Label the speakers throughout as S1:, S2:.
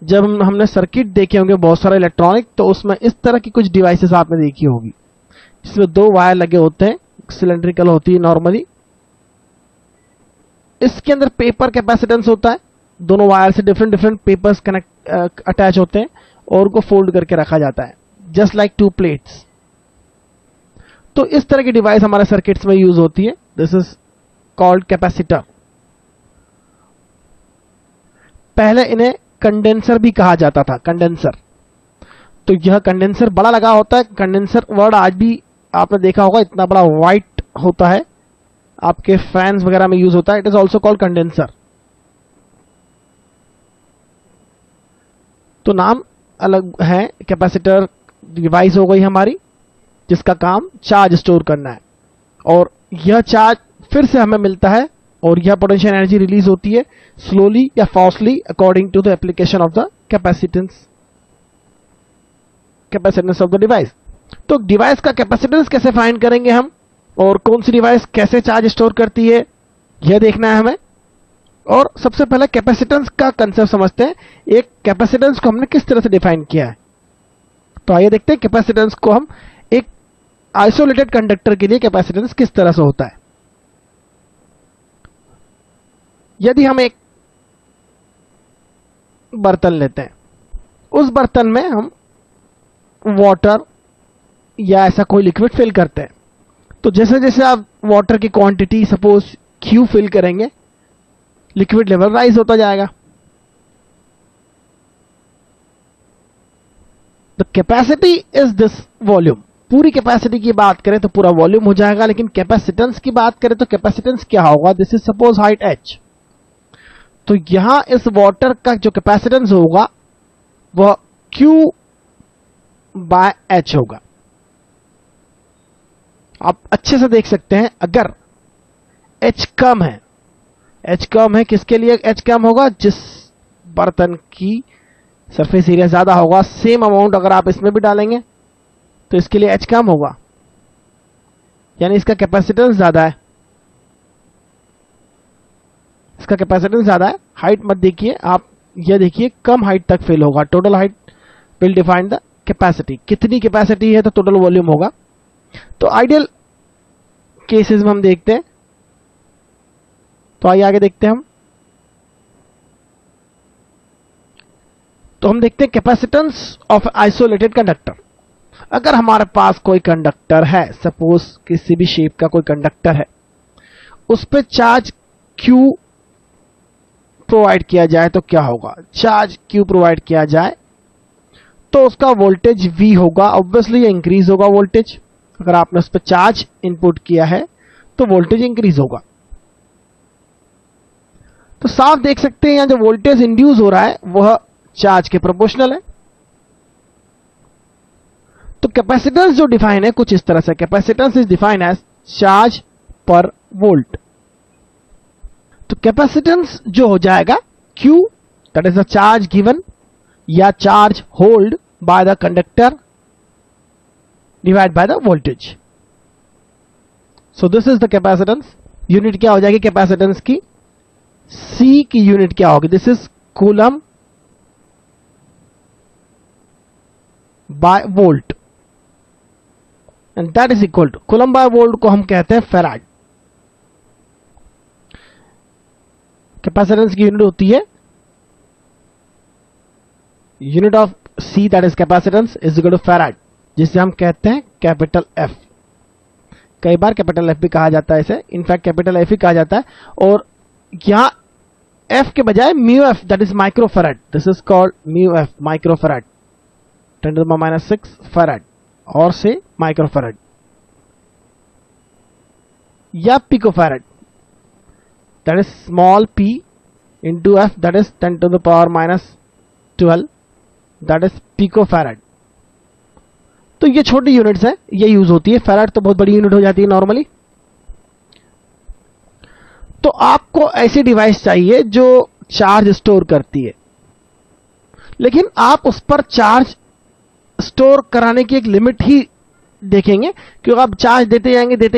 S1: जब हमने सर्किट देखे होंगे बहुत सारे इलेक्ट्रॉनिक, तो उसमें इस तरह की कुछ डिवाइसेस आपने देखी होगी जिसमें दो वायर लगे होते हैं, सिलेंड्रिकल होती है नॉर्मली। इसके अंदर पेपर कैपेसिटेंस होता है, दोनों वायर से different different papers connect attach होते हैं और उनको फोल्ड करके रखा जाता है, जस्ट लाइक टू प्लेट्स। तो इस तरह की डिवाइस हमारे सर्किट्स में यूज होती है। This is called capacitor. पहले इन्हें कंडेंसर भी कहा जाता था, कंडेंसर। तो यह कंडेंसर बड़ा लगा होता है। कंडेंसर वर्ड आज भी आपने देखा होगा, इतना बड़ा व्हाइट होता है, आपके फैंस वगैरह में यूज होता है। It is also called condenser. तो नाम अलग है। कैपेसिटर डिवाइस हो गई हमारी जिसका काम चार्ज स्टोर करना है, और यह चार्ज फिर से हमें मिलता है और यह पोटेंशियल एनर्जी रिलीज होती है स्लोली या fastly according to the application of the capacitance of the device. तो डिवाइस का कैपेसिटेंस कैसे फाइंड करेंगे हम, और कौन सी डिवाइस कैसे चार्ज स्टोर करती है, यह देखना है हमें। और सबसे पहले कैपेसिटेंस का कंसेप्ट समझते हैं। एक कैपेसिटेंस को हमने किस तरह से डिफाइन किया है, तो आइए देखते हैं कैपेसिटेंस को हम एक आइसोलेटेड कंडक्टर के लिए कैपेसिटेंस किस तरह से होता है। यदि हम एक बर्तन लेते हैं, उस बर्तन में हम वाटर या ऐसा कोई लिक्विड फिल करते हैं, तो जैसे जैसे आप वाटर की क्वांटिटी सपोज Q फिल करेंगे, लिक्विड लेवल राइज होता जाएगा। The capacity is this volume. पूरी कैपेसिटी की बात करें तो पूरा वॉल्यूम हो जाएगा, लेकिन कैपेसिटेंस की बात करें तो कैपेसिटेंस क्या होगा, this is suppose height h। तो यहां इस वाटर का जो कैपेसिटेंस होगा वह Q बाय h होगा। आप अच्छे से देख सकते हैं, अगर h कम है, h कम है, किसके लिए h कम होगा, जिस बर्तन की सरफेस एरिया ज्यादा होगा। सेम अमाउंट अगर आप इसमें भी डालेंगे तो इसके लिए h कम होगा, यानी इसका कैपेसिटेंस ज्यादा है, इसका कैपेसिटेंस ज्यादा है। हाइट मत देखिए आप, यह देखिए कम हाइट तक फिल होगा। Total height will define the capacity. कितनी कैपेसिटी है तो टोटल वॉल्यूम होगा। तो आइडियल केसेस में हम देखते हैं, तो आइए आगे देखते हैं हम। तो हम देखते हैं कैपेसिटेंस ऑफ आइसोलेटेड कंडक्टर। अगर हमारे पास कोई कंडक्टर है, सपोज किसी भी शेप का कोई कंडक्टर है, उस पे चार्ज Q प्रोवाइड किया जाए तो क्या होगा। चार्ज Q प्रोवाइड किया जाए तो उसका वोल्टेज V होगा। ऑब्वियसली ये इंक्रीज होगा वोल्टेज। अगर आपने उस पर चार्ज इनपुट किया है तो वोल्टेज इंक्रीज होगा। तो साफ देख सकते हैं यहां जो वोल्टेज इंड्यूस हो रहा है वह चार्ज के प्रोपोर्शनल है। तो कैपेसिटेंस जो डिफाइन है कुछ इस तरह से, capacitance is defined as charge per volt. तो कैपेसिटेंस जो हो जाएगा Q, that is the charge given या charge hold by the conductor divide by the voltage. So this is the capacitance. Unit क्या हो जाएगी कैपेसिटेंस की, C की यूनिट क्या होगी, this is coulomb by volt, and that is equal to, coulomb by volt को हम कहते हैं फैराड। कैपेसिटेंस की यूनिट होती है unit of C, that is capacitance, is equal to farad, जिसे हम कहते हैं कैपिटल F। कई बार कैपिटल F भी कहा जाता है इसे, इनफैक्ट कैपिटल F ही कहा जाता है। और यहां F के बजाय mu F, that is microfarad, this is called mu F, microfarad, 10⁻⁻⁶ farad, और से माइक्रोफैराड या picofarad, that is small p into F, that is 10⁻⁻12, that is picofarad. तो ये छोटी यूनिट्स है, ये यूज होती है। फैराड तो बहुत बड़ी यूनिट हो जाती है नॉर्मली। तो आपको ऐसी डिवाइस चाहिए जो चार्ज स्टोर करती है, लेकिन आप उस पर चार्ज स्टोर कराने की एक लिमिट ही देखेंगे, क्योंकि आप चार्ज देते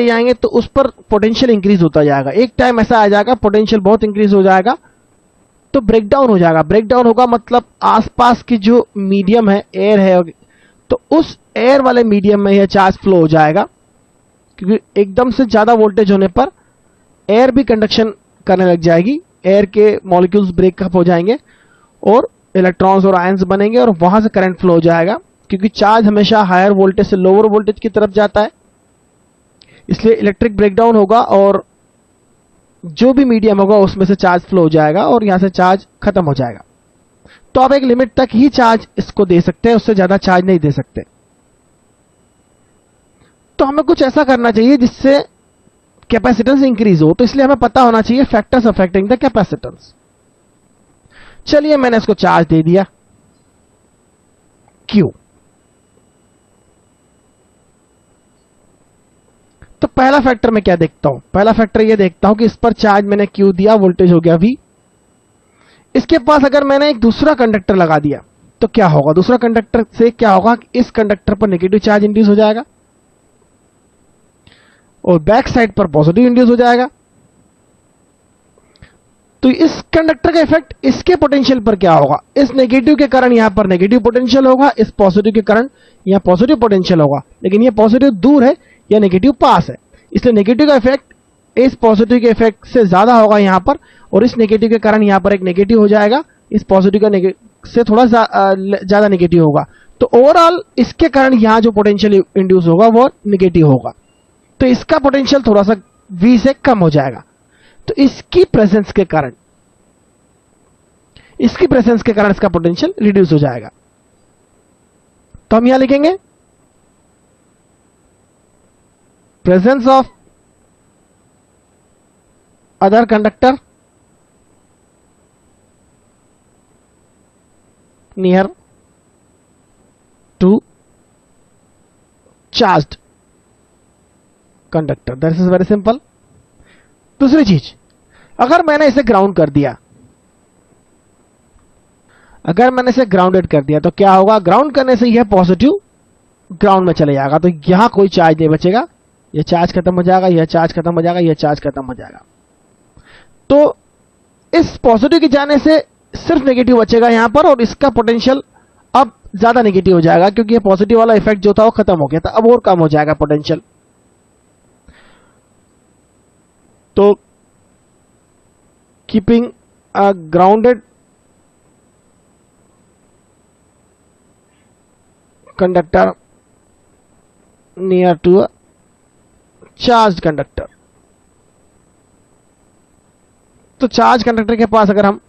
S1: जाएंगे तो उस पर पोटेंशियल इंक्रीज होता जाएगा। एक टाइम ऐसा आ जाएगा पोटेंशियल बहुत इंक्रीज हो जाएगा तो ब्रेक डाउन हो जाएगा। ब्रेक डाउन होगा मतलब आसपास की जो मीडियम है, एयर है, तो उस एयर वाले मीडियम में यह चार्ज फ्लो हो जाएगा, क्योंकि एकदम से ज्यादा वोल्टेज होने पर एयर भी कंडक्शन करने लग जाएगी, एयर के मॉलिक्यूल्स ब्रेकअप हो जाएंगे और इलेक्ट्रॉन्स और आयंस बनेंगे और वहां से करंट फ्लो हो जाएगा, क्योंकि चार्ज हमेशा हायर वोल्टेज से लोअर वोल्टेज की तरफ जाता है, इसलिए इलेक्ट्रिक ब्रेकडाउन होगा और जो भी मीडियम होगा उसमें से चार्ज फ्लो हो जाएगा और यहां से चार्ज खत्म हो जाएगा। तो आप एक लिमिट तक ही चार्ज इसको दे सकते हैं, उससे ज्यादा चार्ज नहीं दे सकते। तो हमें कुछ ऐसा करना चाहिए जिससे कैपेसिटेंस इंक्रीज हो, तो इसलिए हमें पता होना चाहिए फैक्टर्स अफेक्टिंग द कैपेसिटेंस। चलिए मैंने इसको चार्ज दे दिया Q। तो पहला फैक्टर मैं क्या देखता हूं? पहला फैक्टर यह देखता हूं कि इस पर चार्ज मैंने Q दिया, वोल्टेज हो गया V। इसके पास अगर मैंने एक दूसरा कंडक्टर लगा दिया तो क्या होगा? दूसरा कंडक्टर से क्या होगा? इस कंडक्टर पर नेगेटिव चार्ज इंड्यूस हो जाएगा और बैक साइड पर पॉजिटिव इंड्यूस हो जाएगा। तो इस कंडक्टर का इफेक्ट इसके पोटेंशियल पर क्या होगा? इस नेगेटिव के कारण यहां पर नेगेटिव पोटेंशियल होगा, इस पॉजिटिव के कारण यहां पॉजिटिव पोटेंशियल होगा, लेकिन यह पॉजिटिव दूर है या नेगेटिव पास है, इसलिए नेगेटिव का इफेक्ट इस पॉजिटिव के इफेक्ट से ज्यादा होगा यहां पर, और इस नेगेटिव के कारण यहां पर एक नेगेटिव हो जाएगा, इस पॉजिटिव का से थोड़ा ज्यादा नेगेटिव होगा। तो ओवरऑल इसके कारण यहां जो पोटेंशियल इंड्यूस होगा वो नेगेटिव होगा, तो इसका पोटेंशियल थोड़ा सा V से कम हो जाएगा। तो इसकी प्रेजेंस के कारण इसका पोटेंशियल रिड्यूस हो जाएगा। तो हम यहां लिखेंगे presence of other conductor near to charged conductor. That is very simple. दूसरी चीज, अगर मैंने इसे ग्राउंड कर दिया, अगर मैंने इसे ग्राउंडेड कर दिया तो क्या होगा? ग्राउंड करने से यह पॉजिटिव ग्राउंड में चले जाएगा, तो यहां कोई चार्ज नहीं बचेगा, यह चार्ज खत्म हो जाएगा, यह चार्ज खत्म हो जाएगा, यह चार्ज खत्म हो जाएगा। तो इस पॉजिटिव के जाने से सिर्फ नेगेटिव बचेगा यहां पर, और इसका पोटेंशियल अब ज्यादा नेगेटिव हो जाएगा, क्योंकि यह पॉजिटिव वाला इफेक्ट जो था वो खत्म हो गया था, अब और कम हो जाएगा पोटेंशियल। तो keeping a grounded conductor near to a charge conductor. तो चार्ज कंडक्टर के पास अगर हम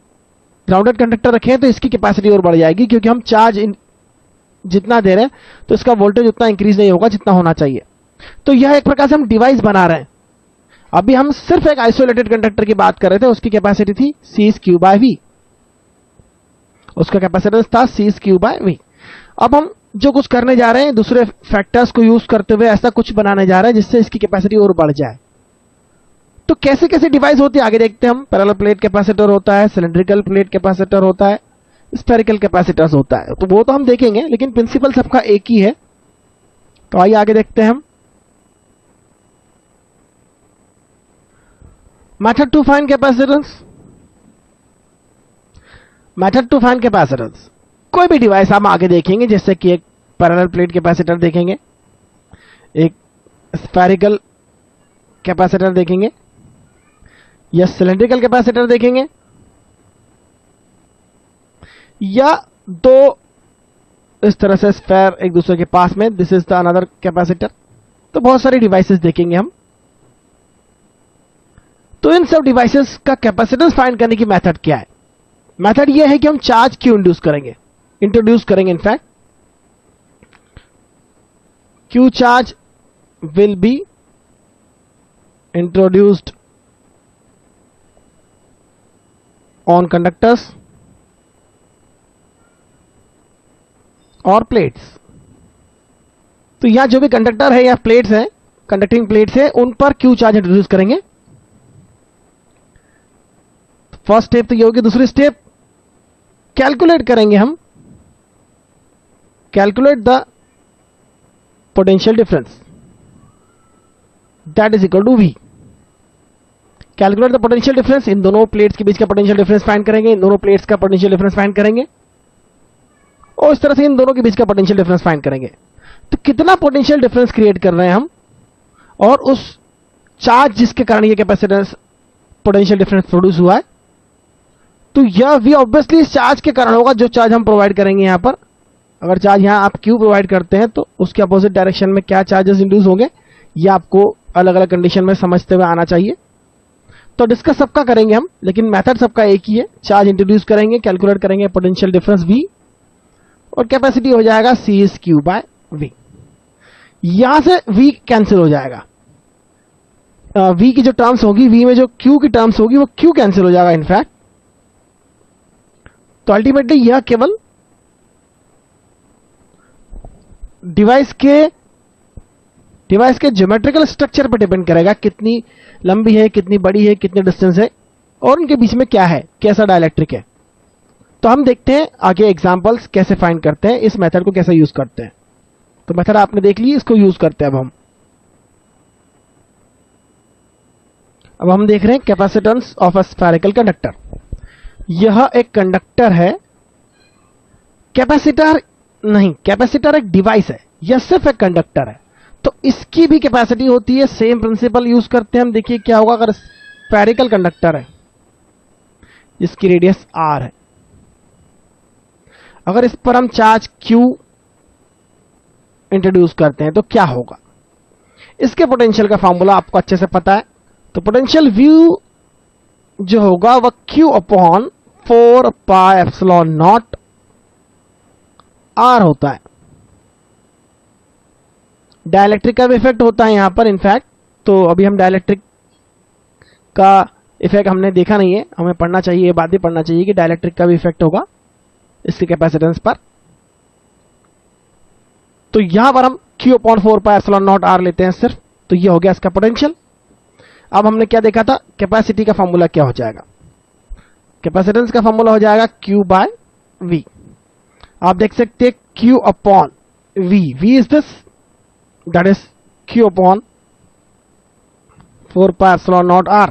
S1: ग्राउंडेड कंडक्टर रखें तो इसकी कैपेसिटी और बढ़ जाएगी, क्योंकि हम चार्ज जितना दे रहे हैं तो इसका वोल्टेज उतना इंक्रीज नहीं होगा जितना होना चाहिए। तो यह एक प्रकार से हम डिवाइस बना रहे हैं। अभी हम सिर्फ एक आइसोलेटेड कंडक्टर की बात कर रहे थे, उसकी कैपेसिटी थी C/Q/V, उसका कैपेसिटेंस था C/Q/V। अब हम जो कुछ करने जा रहे हैं, दूसरे फैक्टर्स को यूज करते हुए ऐसा कुछ बनाने जा रहे हैं जिससे इसकी कैपेसिटी और बढ़ जाए। तो कैसे कैसे डिवाइस होती है आगे देखते हैं हम। पैरेलल प्लेट कैपेसिटर होता है, सिलिंड्रिकल प्लेट कैपेसिटर होता है, स्फेरिकल कैपेसिटर्स होता है, तो वो तो हम देखेंगे, लेकिन प्रिंसिपल सबका एक ही है। तो आइए आगे देखते हैं हम। Method to find capacitance. Method to find capacitance, कोई भी डिवाइस हम आगे देखेंगे, जैसे कि एक पैरेलल प्लेट कैपेसिटर देखेंगे, एक स्फेरिकल कैपेसिटर देखेंगे, या सिलिंड्रिकल कैपेसिटर देखेंगे, या दो इस तरह से स्फेयर एक दूसरे के पास में, this is the another capacitor. तो बहुत सारी डिवाइसेस देखेंगे हम। तो इन सब डिवाइसेस का कैपेसिटेंस फाइंड करने की मेथड क्या है? मेथड यह है कि हम चार्ज क्यों इंट्रोड्यूस करेंगे in fact Q charge will be introduced on conductors और प्लेट्स। तो यहां जो भी कंडक्टर है या प्लेट्स हैं, कंडक्टिंग प्लेट्स है, उन पर Q चार्ज इंट्रोड्यूस करेंगे। फर्स्ट स्टेप तो ये होगी। दूसरी स्टेप कैलकुलेट करेंगे हम, calculate the potential difference that is equal to V। Calculate the potential difference, इन दोनों प्लेट्स के बीच का पोटेंशियल डिफरेंस फाइंड करेंगे, इन दोनों प्लेट्स का पोटेंशियल डिफरेंस फाइंड करेंगे और इस तरह से इन दोनों के बीच का पोटेंशियल डिफरेंस फाइंड करेंगे। तो कितना पोटेंशियल डिफरेंस क्रिएट कर रहे हैं हम, और उस चार्ज जिसके कारण ये कैपेसिटेंस पोटेंशियल डिफरेंस प्रोड्यूस हुआ है, तो यह भी ऑब्वियसली इस चार्ज के कारण होगा जो चार्ज हम प्रोवाइड करेंगे यहां पर। अगर चार्ज यहां आप Q प्रोवाइड करते हैं तो उसके अपोजिट डायरेक्शन में क्या चार्जेस इंड्यूस होंगे, ये आपको अलग अलग कंडीशन में समझते हुए आना चाहिए। तो डिस्कस सबका करेंगे हम, लेकिन मेथड सबका एक ही है। चार्ज इंट्रोड्यूस करेंगे, कैलकुलेट करेंगे पोटेंशियल डिफरेंस V, और कैपेसिटी हो जाएगा C is Q by V। यहां से V कैंसिल हो जाएगा, V की जो टर्म्स होगी, V में जो Q की टर्म्स होगी वो Q कैंसिल हो जाएगा इनफैक्ट। तो अल्टीमेटली यह केवल डिवाइस के ज्योमेट्रिकल स्ट्रक्चर पर डिपेंड करेगा, कितनी लंबी है, कितनी बड़ी है, कितने डिस्टेंस है और उनके बीच में क्या है, कैसा डायइलेक्ट्रिक है। तो हम देखते हैं आगे एग्जांपल्स कैसे फाइंड करते हैं, इस मेथड को कैसे यूज करते हैं। तो मेथड आपने देख ली, इसको यूज करते हैं अब हम देख रहे हैं capacitance of a spherical conductor. यह एक कंडक्टर है, कैपेसिटर नहीं, कैपेसिटर एक डिवाइस है, यह सिर्फ एक कंडक्टर है। तो इसकी भी कैपेसिटी होती है, सेम प्रिंसिपल यूज करते हैं हम। देखिए क्या होगा, अगर स्फेरिकल कंडक्टर है जिसकी रेडियस r है, अगर इस पर हम चार्ज Q इंट्रोड्यूस करते हैं तो क्या होगा। इसके पोटेंशियल का फॉर्मूला आपको अच्छे से पता है। तो पोटेंशियल व्यू जो होगा वह Q upon 4 pi epsilon naught R होता है। डायइलेक्ट्रिक का भी इफेक्ट होता है यहां पर इनफैक्ट। तो अभी हम डायइलेक्ट्रिक का इफेक्ट हमने देखा नहीं है, हमें पढ़ना चाहिए, ये बात भी पढ़ना चाहिए कि डायइलेक्ट्रिक का भी इफेक्ट होगा इसके कैपेसिटेंस पर। तो यहां पर हम Q upon 4 pi epsilon naught R लेते हैं सिर्फ। तो ये हो गया इसका पोटेंशियल। अब हमने क्या देखा था, कैपेसिटी का फॉर्मूला क्या हो जाएगा। कैपेसिटेंस का फॉर्मूला हो जाएगा Q बाय V। आप देख सकते हैं Q upon V, V is this, that is Q upon 4 pi epsilon naught R।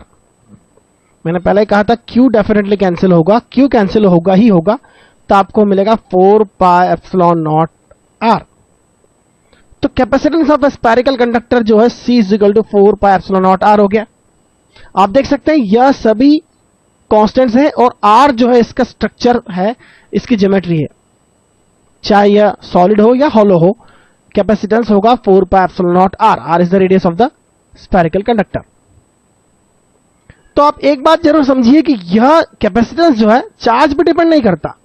S1: मैंने पहले कहा था Q डेफिनेटली कैंसिल होगा, Q कैंसिल होगा ही होगा, तो आपको मिलेगा 4 पाई एप्सिलॉन नॉट R। तो कैपेसिटेंस ऑफ स्फेरिकल कंडक्टर जो है C is equal to 4 pi epsilon naught R हो गया। आप देख सकते हैं यह सभी कांस्टेंट्स हैं और R जो है इसका स्ट्रक्चर है, इसकी ज्योमेट्री है, चाहे यह सॉलिड हो या हॉलो हो, कैपेसिटेंस होगा 4 pi epsilon naught R। R is the radius of the spherical conductor. तो आप एक बात जरूर समझिए कि यह कैपेसिटेंस जो है चार्ज पे डिपेंड नहीं करता,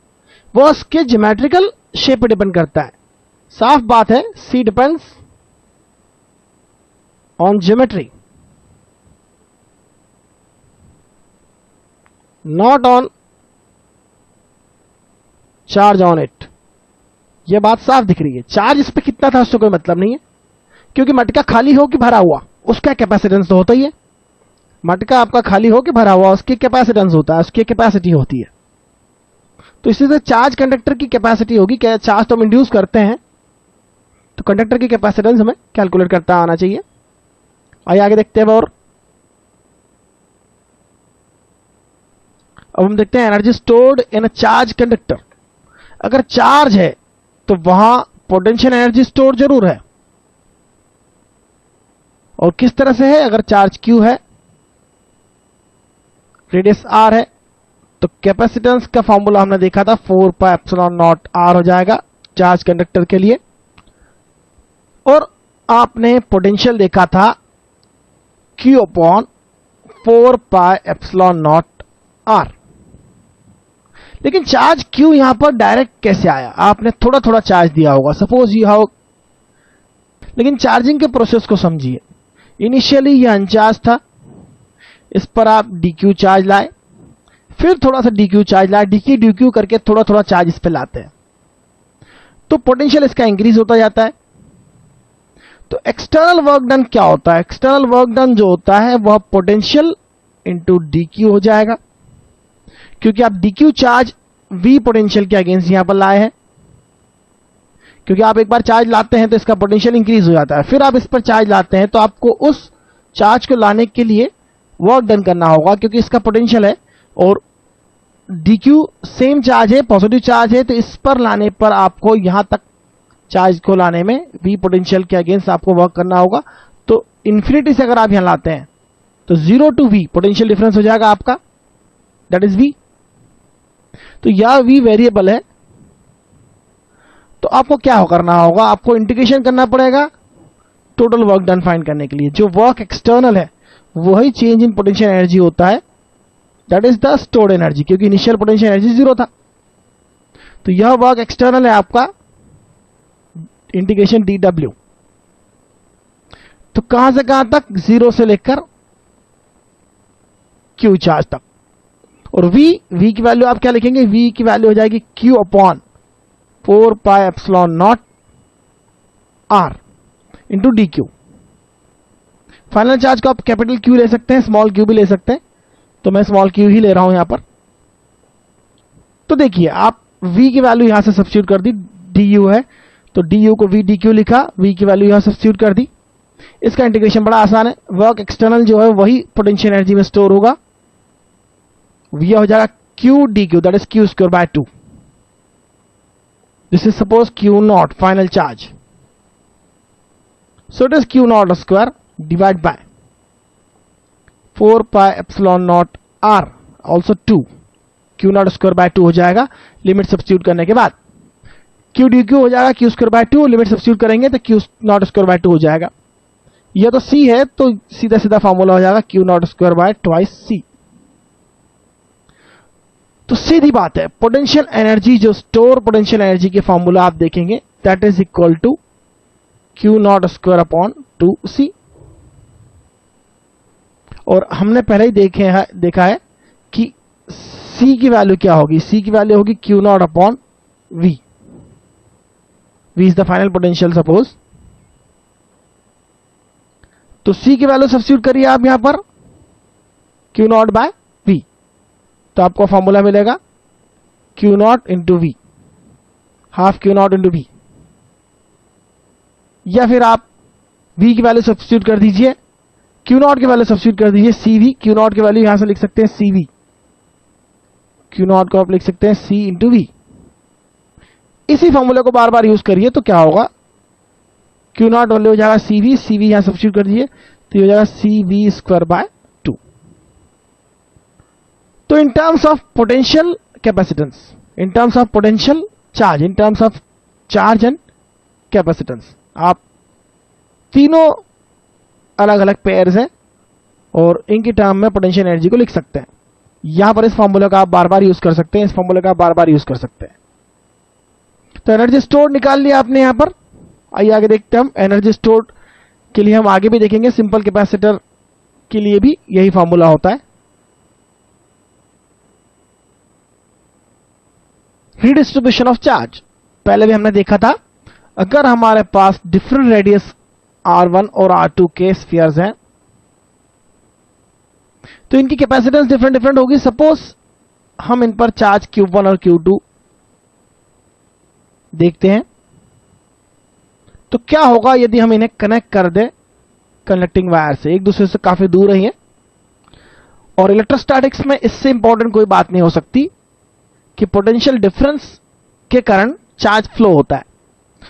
S1: वो उसके ज्योमेट्रिकल शेप पे डिपेंड करता है। साफ बात है, C depends on geometry, not on charge on it. यह बात साफ दिख रही है। चार्ज इस पे कितना था उससे कोई मतलब नहीं है, क्योंकि मटका खाली हो कि भरा हुआ उसका कैपेसिटेंस तो होता ही है। मटका आपका खाली हो कि भरा हुआ उसकी कैपेसिटेंस होता है, उसकी कैपेसिटी होती है। तो इसी से चार्ज कंडक्टर की कैपेसिटी होगी। क्या चार्ज तो हम इंड्यूस करते हैं, तो कंडक्टर की कैपेसिटेंस हमें कैलकुलेट करता आना चाहिए। आइए आगे देखते हैं और अब हम देखते हैं energy stored in a charge conductor. अगर चार्ज है तो वहां पोटेंशियल एनर्जी स्टोर जरूर है, और किस तरह से है। अगर चार्ज Q है, रेडियस R है, तो कैपेसिटेंस का फॉर्मूला हमने देखा था 4 पाई एप्सिलॉन नॉट R हो जाएगा चार्ज कंडक्टर के लिए, और आपने पोटेंशियल देखा था Q upon 4 pi epsilon naught R। लेकिन चार्ज Q यहां पर डायरेक्ट कैसे आया, आपने थोड़ा थोड़ा चार्ज दिया होगा, सपोज यू हैव। लेकिन चार्जिंग के प्रोसेस को समझिए। इनिशियली यह अनचार्ज था, इस पर आप dq चार्ज लाए, फिर थोड़ा सा dq चार्ज लाए, dq करके थोड़ा थोड़ा चार्ज इस पे लाते हैं, तो पोटेंशियल इसका इंक्रीज होता जाता है। तो एक्सटर्नल वर्क डन क्या होता है, एक्सटर्नल वर्क डन जो होता है वह पोटेंशियल इंटू dq हो जाएगा, क्योंकि आप dq चार्ज v पोटेंशियल के अगेंस्ट यहां पर लाए हैं। क्योंकि आप एक बार चार्ज लाते हैं तो इसका पोटेंशियल इंक्रीज हो जाता है, फिर आप इस पर चार्ज लाते हैं तो आपको उस चार्ज को लाने के लिए वर्क डन करना होगा, क्योंकि इसका पोटेंशियल है और dq सेम चार्ज है, पॉजिटिव चार्ज है, तो इस पर लाने पर आपको यहां तक चार्ज को लाने में v पोटेंशियल के अगेंस्ट आपको वर्क करना होगा। तो इंफिनिटी से अगर आप यहां लाते हैं तो 0 to v पोटेंशियल डिफरेंस हो जाएगा आपका, दैट इज v। तो यह v वेरिएबल है, तो आपको क्या करना होगा, आपको इंटीग्रेशन करना पड़ेगा टोटल वर्क डन फाइंड करने के लिए। जो वर्क एक्सटर्नल है वही चेंज इन पोटेंशियल एनर्जी होता है, that is the stored energy, क्योंकि इनिशियल पोटेंशियल एनर्जी 0 था। तो यह वर्क एक्सटर्नल है आपका इंटीग्रेशन dw। तो कहां से कहां तक, 0 से लेकर q चार्ज तक। और v की वैल्यू आप क्या लिखेंगे, v की वैल्यू हो जाएगी q upon 4 pi epsilon naught r into dq। Final charge को आप कैपिटल Q ले सकते हैं, स्मॉल q भी ले सकते हैं, तो मैं स्मॉल q ही ले रहा हूं यहां पर। तो देखिए आप v की वैल्यू यहां से सब्स्टिट्यूट कर दी, du है तो du को v dq लिखा, v की वैल्यू यहां सब्स्टिट्यूट कर दी। इसका इंटीग्रेशन बड़ा आसान है, वर्क एक्सटर्नल जो है वही पोटेंशियल एनर्जी में स्टोर होगा, v हो जाएगा q dq, that is q square by 2। This is suppose q not final charge, so it is q naught square divided by 4 pi epsilon naught r also 2, q naught square by 2 हो जाएगा limit substitute करने के बाद। q dq हो जाएगा q square by 2, limit substitute करेंगे तो q naught square by 2 हो जाएगा। यह तो c है तो सीधा सीधा फॉर्मूला हो जाएगा q naught square by twice c। तो सीधी बात है, पोटेंशियल एनर्जी जो स्टोर पोटेंशियल एनर्जी के फॉर्मूला आप देखेंगे, that is equal to q naught square upon 2c। और हमने पहले ही देखा है कि c की वैल्यू क्या होगी, c की वैल्यू होगी q not upon v। v is the final potential suppose. तो c की वैल्यू सब्स्टिट्यूट करिए आप यहां पर q नॉट बाय v, तो आपको फॉर्मूला मिलेगा q not into v, half q not into v। या फिर आप v की वैल्यू सब्स्टिट्यूट कर दीजिए, q नॉट की वैल्यू सब्स्टिट्यूट कर दीजिए cv, q नॉट की वैल्यू यहां से लिख सकते हैं cv, q नॉट को आप लिख सकते हैं c इंटू v। इसी फॉर्मूले को बार बार यूज करिए तो क्या होगा, q नॉट वैल्यू हो जाएगा cv, cv यहां सब्स्टिट्यूट कर दीजिए तो ये हो जाएगा cv स्क्वायर बाय 2। तो in terms of potential capacitance, in terms of potential charge, in terms of charge and capacitance, आप तीनों अलग अलग पेयर्स हैं और इनकी टर्म में पोटेंशियल एनर्जी को लिख सकते हैं। यहां पर इस फॉर्मूले का आप बार बार यूज कर सकते हैं, इस फॉर्मूले का आप बार बार यूज कर सकते हैं। तो एनर्जी स्टोर निकाल लिया आपने यहां पर। आइए आगे देखते हैं हम एनर्जी स्टोर के लिए, हम आगे भी देखेंगे सिंपल कैपेसिटर के लिए भी यही फॉर्मूला होता है। रीडिस्ट्रीब्यूशन ऑफ चार्ज पहले भी हमने देखा था, अगर हमारे पास डिफरेंट रेडियस r1 और r2 के स्फीयर्स हैं तो इनकी कैपेसिटेंस डिफरेंट डिफरेंट होगी। सपोज हम इन पर चार्ज q1 और q2 देखते हैं, तो क्या होगा यदि हम इन्हें कनेक्ट कर दें कंडक्टिंग वायर से, एक दूसरे से काफी दूर ही है। और इलेक्ट्रोस्टैटिक्स में इससे इंपॉर्टेंट कोई बात नहीं हो सकती कि पोटेंशियल डिफरेंस के कारण चार्ज फ्लो होता है।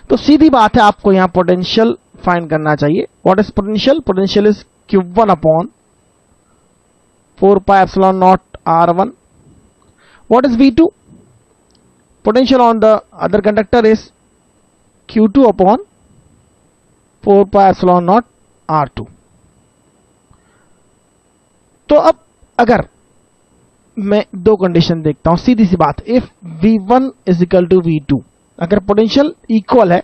S1: तो सीधी बात है, आपको यहां पोटेंशियल फाइंड करना चाहिए। What is potential, potential is q1 upon 4 pi epsilon not r1। What is v2, potential on the other conductor is q2 upon 4 pi epsilon not r2। तो अब अगर मैं दो कंडीशन देखता हूं, सीधी सी बात, if v1 is equal to v2, अगर potential equal है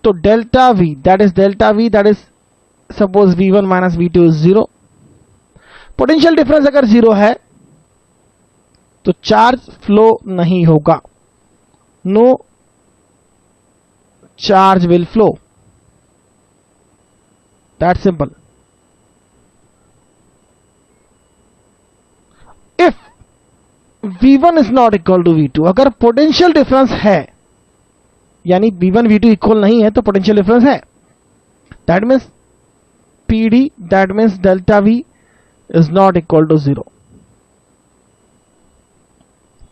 S1: तो delta v, that is suppose v1 minus v2 is 0। Potential difference अगर 0 है तो चार्ज फ्लो नहीं होगा, no charge will flow, that simple. If v1 is not equal to v2, अगर potential difference है यानी v1 v2 इक्वल नहीं है तो पोटेंशियल डिफरेंस है, that means pd, that means delta v is not equal to 0।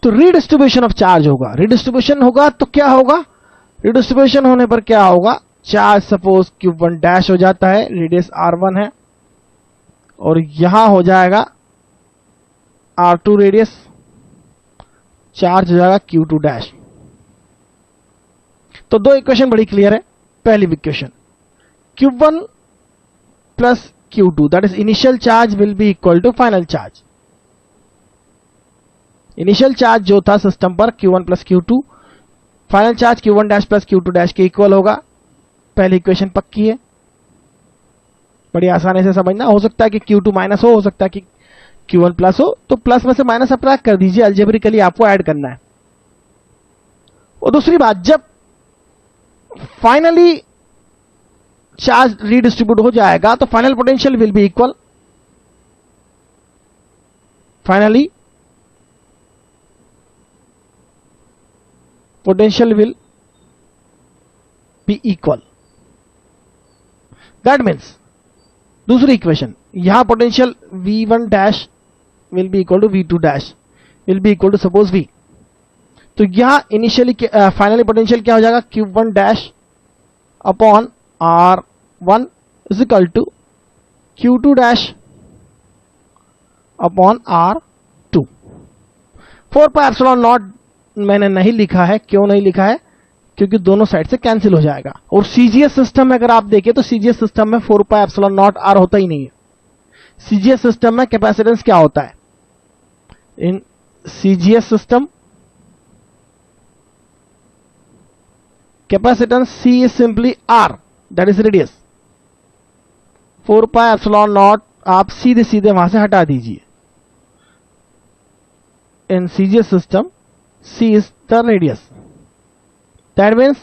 S1: तो redistribution of charge होगा। Redistribution होगा तो क्या होगा, रीडिस्ट्रीब्यूशन होने पर क्या होगा, चार्ज सपोज Q1 डैश हो जाता है, रेडियस R1 है, और यहां हो जाएगा R2 रेडियस, चार्ज हो जाएगा Q2 डैश। तो दो इक्वेशन बड़ी क्लियर है। पहली equation Q1 plus Q2 that is initial charge will be equal to final charge. Initial charge जो था सिस्टम पर Q1 plus Q2, final charge Q1 dash plus Q2 dash के equal होगा। पहली इक्वेशन पक्की है, बड़ी आसानी से समझना। हो सकता है कि Q2 माइनस हो सकता है कि Q1 प्लस हो, तो प्लस में से माइनस सब्ट्रैक्ट कर दीजिए, अलजेब्रिकली आपको ऐड करना है। और दूसरी बात, जब फाइनली चार्ज रीडिस्ट्रीब्यूट हो जाएगा तो final potential will be equal. Finally potential will be equal. That means दूसरी इक्वेशन, यहां potential V1 dash will be equal to V2 dash will be equal to suppose V। तो यहां initially finally potential क्या हो जाएगा, Q1 dash upon R1 is equal to Q2 dash upon R2। 4 pi epsilon naught मैंने नहीं लिखा है। क्यों नहीं लिखा है, क्योंकि दोनों साइड से कैंसिल हो जाएगा। और सीजीएस सिस्टम में अगर आप देखें तो सीजीएस सिस्टम में 4 पाई एप्सिलॉन नॉट R होता ही नहीं है। सीजीएस सिस्टम में कैपेसिटेंस क्या होता है, in CGS system capacitance C is simply R, that is radius। 4 pi epsilon not आप सीधे सीधे वहां से हटा दीजिए। In CGS system C is the radius, that means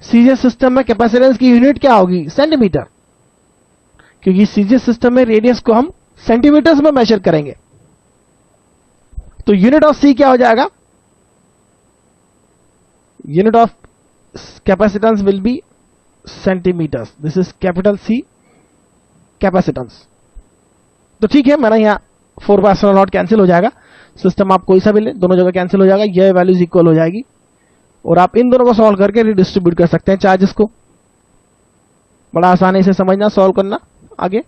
S1: CGS system में कैपेसिटेंस की यूनिट क्या होगी, सेंटीमीटर, क्योंकि सीजीएस सिस्टम में रेडियस को हम सेंटीमीटर्स में मेजर करेंगे। तो यूनिट ऑफ C क्या हो जाएगा, unit of capacitance will be centimetres. This is capital C capacitance. तो ठीक है, मैंने यहां 4 पाई एप्सिलॉन नॉट कैंसिल हो जाएगा। सिस्टम आप कोई सा भी ले, दोनों जगह कैंसिल हो जाएगा, यह वैल्यूज इक्वल हो जाएगी। और आप इन दोनों को सॉल्व करके रिडिस्ट्रीब्यूट कर सकते हैं चार्जेस को। बड़ा आसानी से समझना, सॉल्व करना। आगे